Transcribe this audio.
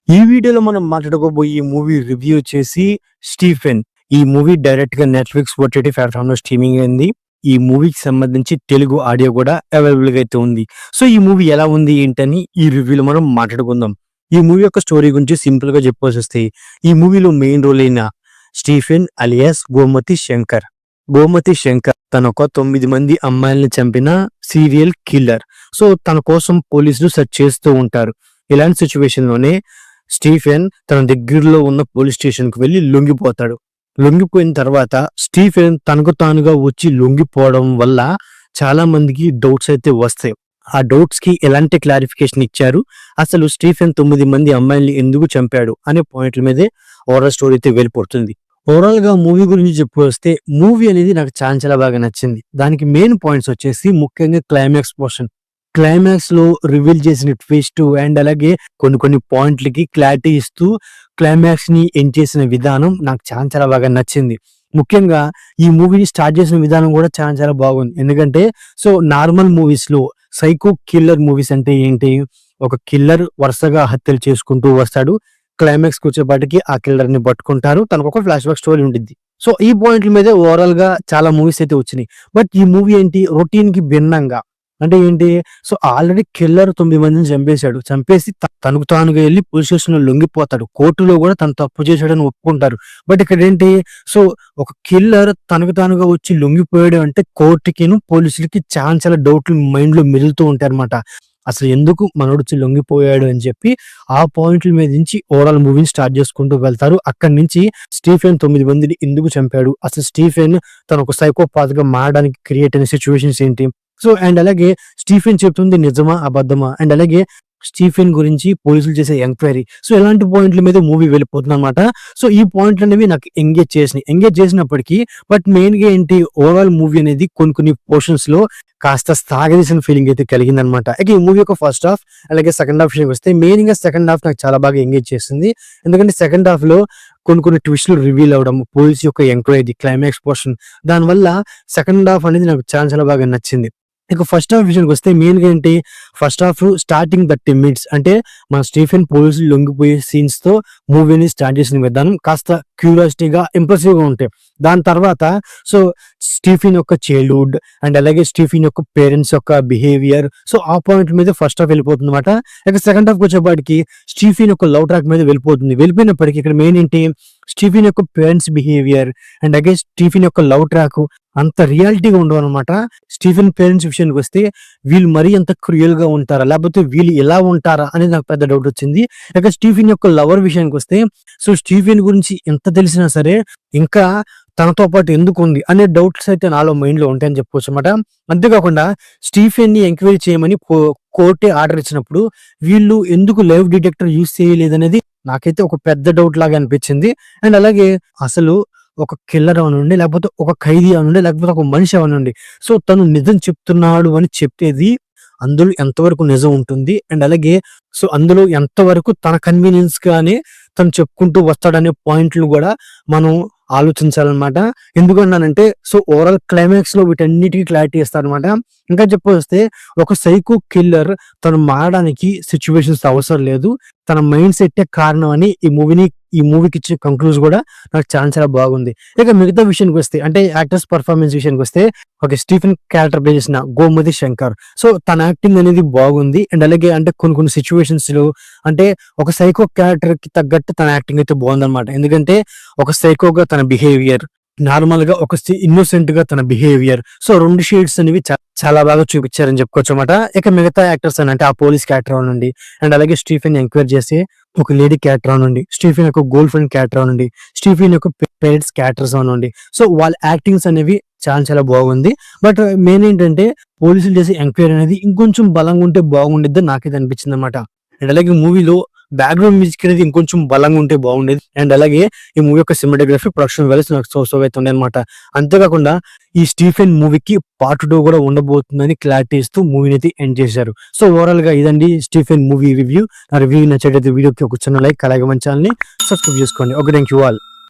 ఈ వీడియోలో మనం మాట్లాడుకోబోయే మూవీ రివ్యూ వచ్చేసి స్టీఫెన్. ఈ మూవీ డైరెక్ట్ గా నెట్ఫ్లిక్స్ ఓటీటీ ప్లాట్ఫామ్ లో స్ట్రీమింగ్ అయింది. ఈ మూవీకి సంబంధించి తెలుగు ఆడియో కూడా అవైలబుల్ గా అయితే ఉంది. సో ఈ మూవీ ఎలా ఉంది ఏంటని ఈ రివ్యూలో మనం మాట్లాడుకుందాం. ఈ మూవీ యొక్క స్టోరీ గురించి సింపుల్ గా చెప్పాల్సి వస్తే, ఈ మూవీలో మెయిన్ రోల్ అయిన స్టీఫెన్ అలియాస్ గోమతి శంకర్ తన ఒక 9 మంది అమ్మాయిల్ని చంపిన సీరియల్ కిల్లర్. సో తన కోసం పోలీసులు సెర్చ్ చేస్తూ ఉంటారు. ఇలాంటి సిచ్యువేషన్ లోనే స్టీఫెన్ తన దగ్గరలో ఉన్న పోలీస్ స్టేషన్ కు వెళ్లి లొంగిపోతాడు. లొంగిపోయిన తర్వాత స్టీఫెన్ తనకు తానుగా వచ్చి లొంగిపోవడం వల్ల చాలా మందికి డౌట్స్ అయితే వస్తాయి. ఆ డౌట్స్ కి ఎలాంటి క్లారిఫికేషన్ ఇచ్చారు, అసలు స్టీఫెన్ 9 మంది అమ్మాయిల్ని ఎందుకు చంపాడు అనే పాయింట్ల మీదే ఓవరాల్ స్టోరీ అయితే వెళ్ళిపోతుంది. ఓవరాల్ గా మూవీ గురించి చెప్పొస్తే, మూవీ అనేది నాకు చాలా బాగా నచ్చింది. దానికి మెయిన్ పాయింట్స్ వచ్చేసి ముఖ్యంగా క్లైమాక్స్ పోర్షన్. క్లైమాక్స్ లో రివీల్ చేసిన ట్విస్ట్ అండ్ అలాగే కొన్ని పాయింట్లకి క్లారిటీ ఇస్తూ క్లైమాక్స్ ని ఎండ్ చేసిన విధానం నాకు చాలా బాగా నచ్చింది. ముఖ్యంగా ఈ మూవీని స్టార్ట్ చేసిన విధానం కూడా చాలా బాగుంది. ఎందుకంటే సో నార్మల్ మూవీస్ లో సైకో కిల్లర్ మూవీస్ అంటే ఏంటి, ఒక కిల్లర్ వరుసగా హత్యలు చేసుకుంటూ వస్తాడు, క్లైమాక్స్ వచ్చేపాటికి ఆ కిల్లర్ ని పట్టుకుంటారు, తనకు ఒక ఫ్లాష్ బ్యాక్ స్టోరీ ఉంటుంది. సో ఈ పాయింట్ల మీదే ఓవరాల్ గా చాలా మూవీస్ అయితే వచ్చినాయి. బట్ ఈ మూవీ ఏంటి, రొటీన్ కి భిన్నంగా. అంటే ఏంటి, సో ఆల్రెడీ కిల్లర్ 9 మందిని చంపేశాడు. చంపేసి తనకు తానుగా వెళ్ళి పోలీస్ స్టేషన్ లో లొంగిపోతాడు. కోర్టులో కూడా తను తప్పు చేశాడని ఒప్పుకుంటారు. బట్ ఇక్కడ ఏంటి, సో ఒక కిల్లర్ తనకు తానుగా వచ్చి లొంగిపోయాడు అంటే కోర్టుకిను పోలీసులకి చాలా డౌట్లు మైండ్ లో మెదులుతూ ఉంటాయి అనమాట. అసలు ఎందుకు మనోడు వచ్చి లొంగిపోయాడు అని చెప్పి ఆ పాయింట్ల మీద నుంచి ఓవరాల్ మూవీని స్టార్ట్ చేసుకుంటూ వెళ్తారు. అక్కడి నుంచి స్టీఫెన్ 9 మందిని ఎందుకు చంపాడు, అసలు స్టీఫెన్ తన ఒక సైకోపాత్ గా మారడానికి క్రియేట్ అయిన సిచ్యువేషన్స్ ఏంటి, సో అండ్ అలాగే స్టీఫెన్ చెప్తుంది నిజమా అబద్ధమా, అండ్ అలాగే స్టీఫెన్ గురించి పోలీసులు చేసే ఎంక్వైరీ. సో ఇలాంటి పాయింట్ల మీద మూవీ వెళ్ళిపోతుంది అనమాట. సో ఈ పాయింట్లు అనేవి నాకు ఎంగేజ్ చేసినప్పటికీ బట్ మెయిన్ గా ఏంటి, ఓవరాల్ మూవీ అనేది కొన్ని పోర్షన్స్ లో కాస్త సాగదీసిన ఫీలింగ్ అయితే కలిగింది అనమాట. ఈ మూవీ యొక్క ఫస్ట్ హాఫ్ అలాగే సెకండ్ హాఫ్ విషయానికి వస్తే, మెయిన్ గా సెకండ్ హాఫ్ నాకు చాలా బాగా ఎంగేజ్ చేసింది. ఎందుకంటే సెకండ్ హాఫ్ లో కొన్ని ట్విస్టులు రివీల్ అవడం, పోలీస్ యొక్క ఎంక్వైరీ, క్లైమాక్స్ పోర్షన్, దానివల్ల సెకండ్ హాఫ్ అనేది నాకు చాలా బాగా నచ్చింది. ఇక ఫస్ట్ హాఫ్ విషయానికి వస్తే, మెయిన్ గా ఏంటి, ఫస్ట్ హాఫ్ స్టార్టింగ్ 30 minutes అంటే మన స్టీఫెన్ పోలీసులు లొంగిపోయే సీన్స్ తో మూవీని స్టార్ట్ చేసిన విధానం కాస్త క్యూరియాసిటీగా ఇంప్రెసివ్ గా ఉంటాయి. దాని తర్వాత సో స్టీఫెన్ యొక్క చైల్డ్హుడ్ అండ్ అలాగే స్టీఫెన్ యొక్క పేరెంట్స్ యొక్క బిహేవియర్, సో ఆ పాయింట్ మీద ఫస్ట్ హాఫ్ వెళ్ళిపోతుంది అనమాట. ఇక సెకండ్ హాఫ్ వచ్చేపాటికి స్టీఫెన్ యొక్క లవ్ ట్రాక్ మీద వెళ్ళిపోయినప్పటికీ ఇక్కడ మెయిన్ ఏంటి, స్టీఫెన్ యొక్క పేరెంట్స్ బిహేవియర్ అండ్ అలాగే స్టీఫెన్ యొక్క లవ్ ట్రాక్ అంత రియాలిటీగా ఉండవు అనమాట. స్టీఫెన్ పేరెంట్స్ విషయానికి వస్తే, వీళ్ళు మరీ అంత క్రూయల్ గా ఉంటారా, లేకపోతే వీళ్ళు ఎలా ఉంటారా అనేది నాకు పెద్ద డౌట్ వచ్చింది. ఇక స్టీఫెన్ యొక్క లవర్ విషయానికి వస్తే, సో స్టీఫెన్ గురించి ఎంత తెలిసినా సరే ఇంకా తనతో పాటు ఎందుకు ఉంది అనే డౌట్స్ అయితే నాలో మైండ్ లో ఉంటాయని చెప్పుకోవచ్చు అనమాట. అంతేకాకుండా స్టీఫెన్ ని ఎంక్వైరీ చేయమని కోర్టే ఆర్డర్ ఇచ్చినప్పుడు వీళ్ళు ఎందుకు లైవ్ డిటెక్టర్ యూజ్ చేయలేదనేది నాకైతే ఒక పెద్ద డౌట్ లాగా అనిపించింది. అండ్ అలాగే అసలు ఒక కిల్లర్ అవనండి, లేకపోతే ఒక ఖైదీ అవనండి, లేకపోతే ఒక మనిషి అవనండి, సో తను నిజం చెప్తున్నాడు అని చెప్పేది అందులో ఎంతవరకు నిజం ఉంటుంది, అండ్ అలాగే సో అందులో ఎంతవరకు తన కన్వీనియన్స్ గానే తను చెప్పుకుంటూ వస్తాడనే పాయింట్లు కూడా మనం ఆలోచించాలన్నమాట. ఎందుకన్నానంటే, సో ఓవరాల్ క్లైమాక్స్ లో వీటన్నిటికీ క్లారిటీ ఇస్తారనమాట. ఇంకా చెప్పొస్తే, ఒక సైకో కిల్లర్ తను మారడానికి సిచ్యువేషన్స్ అవసరం లేదు, తన మైండ్ సెట్ కారణం అని ఈ మూవీకి ఇచ్చే కంక్లూజన్ కూడా నాకు చాలా బాగుంది. ఇక మిగతా విషయానికి వస్తే, అంటే యాక్టర్స్ పర్ఫార్మెన్స్ విషయానికి వస్తే, ఒక స్టీఫెన్ క్యారెక్టర్ ప్లే చేసిన గోమతి శంకర్, సో తన యాక్టింగ్ అనేది బాగుంది. అండ్ అలాగే అంటే కొన్ని సిచ్యువేషన్స్ లో అంటే ఒక సైకో క్యారెక్టర్ కి తగ్గట్టు తన యాక్టింగ్ అయితే బాగుందన్నమాట. ఎందుకంటే ఒక సైకోగా తన బిహేవియర్, నార్మల్ గా ఒక ఇన్నోసెంట్ గా తన బిహేవియర్, సో 2 షేడ్స్ అనేవి చాలా బాగా చూపించారని చెప్పుకోవచ్చు అనమాట. ఇక మిగతా యాక్టర్స్ అని అంటే ఆ పోలీస్ క్యారెక్టర్ అవనండి, అండ్ అలాగే స్టీఫెన్ ఎంక్వైరీ చేసే ఒక లేడీ క్యారెక్టర్ అవనండి, స్టీఫెన్ యొక్క గర్ల్ ఫ్రెండ్ క్యారెక్టర్ అవనండి, స్టీఫెన్ యొక్క పేరెంట్స్ క్యారెక్టర్స్ అవనండి, సో వాళ్ళ యాక్టింగ్స్ అనేవి చాలా బాగుంది. బట్ మెయిన్ ఏంటంటే, పోలీసులు చేసే ఎంక్వైరీ అనేది ఇంకొంచెం బలంగా ఉంటే బాగుండేది నాకైతే అనిపించింది అనమాట. అండ్ అలాగే మూవీలో బ్యాక్గ్రౌండ్ మ్యూజిక్ అనేది ఇంకొంచెం బలంగా ఉంటే బాగుండేది. అండ్ అలాగే ఈ మూవీ యొక్క సినిమాటోగ్రఫీ, ప్రొడక్షన్ వాల్యూస్ నాకు సో అయితే ఉన్నాయి అనమాట. అంతేకాకుండా ఈ స్టీఫెన్ మూవీకి పార్ట్ 2 కూడా ఉండబోతుందని క్లారిటీ ఇస్తూ మూవీని అయితే ఎండ్ చేశారు. సో ఓవరాల్ గా ఇదండి స్టీఫెన్ మూవీ రివ్యూ. ఆ రివ్యూ నచ్చేటైతే వీడియోకి ఒక చిన్న లైక్, అలాగే మన ఛానల్ ని సబ్స్క్రైబ్ చేసుకోండి. Okay, thank you all.